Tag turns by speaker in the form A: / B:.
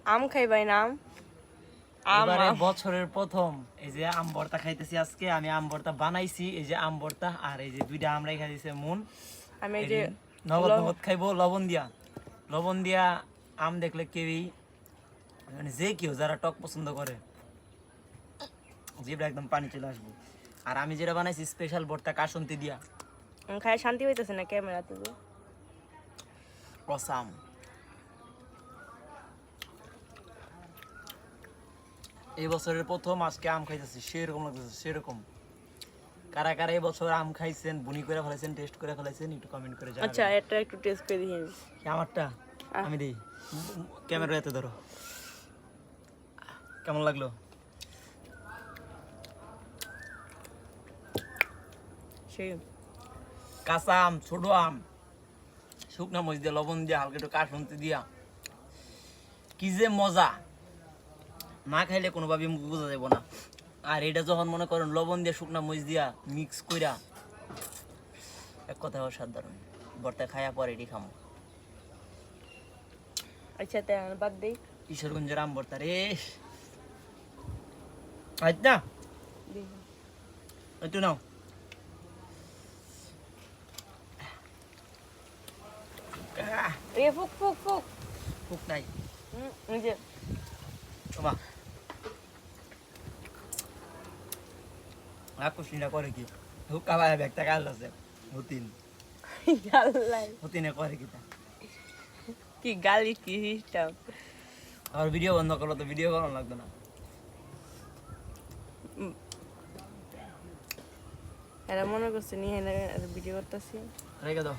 A: আম খাইবাই না আম
B: এবারে বছরের প্রথম এই যে আম ভর্তা খাইতেছি আজকে আমি আম ভর্তা বানাইছি এই যে আম ভর্তা আর এই যে দুইটা আম রাইখা দিছে মন
A: আমি এই যে
B: নগদ নগদ খাইবো লবণ দিয়া আম দেখলে কেউই মানে যে কেউ যারা টক পছন্দ করে জিভটা একদম পানি চলে আসবে আর আমি যেটা বানাইছি স্পেশাল ভর্তা কাসন্তি দিয়া
A: খাই শান্তি হইতেছে না ক্যামেরাতে তো
B: অসাম এই বছরের প্রথম আজকে আম খাইতেছি সেরকম লাগতেছে সেরকম কারা কারা এই বছর আম খাইছেন বুনি করে ফেলাইছেন টেস্ট করে ফেলাইছেন একটু কমেন্ট করে জানাবেন
A: আচ্ছা এটা একটু টেস্ট করে দিই আমি
B: আমারটা আমি দেই ক্যামেরা এতে ধরো কেমন লাগলো
A: সেই
B: কাঁচা আম ছোট আম শুকনা মরিচ দিয়ে লবণ দিয়ে হালকা একটু কাসন্তি দিয়া কি যে মজা না খাইলে কোনোভাবে মুখ বোঝা যাবো না আর এটা যখন মনে করেন লবণ দিয়ে শুকনা মরিচ দিয়া মিক্স কইরা এক কথা অসাধারণ ভর্তা খাইয়া পরে এটি খামো
A: আচ্ছা তাই বাদ দেই
B: কিশোরগঞ্জের আম ভর্তা রে আচ্ছা একটু নাও
A: এ ফুক ফুক ফুক
B: খুব নাই
A: এই যে
B: বাবা কুশিনা করে কি হুক্কা ভাই ব্যাগটা কাল আছে হতিন
A: গালাই
B: হতিনে করে কি তা
A: কি গালি কি সিস্টেম
B: আর ভিডিও বন্ধ করলো তো ভিডিও করানো লাগতো না
A: এরা মনে করছে নিয়ে ভিডিও করতেছি
B: রেখে দাও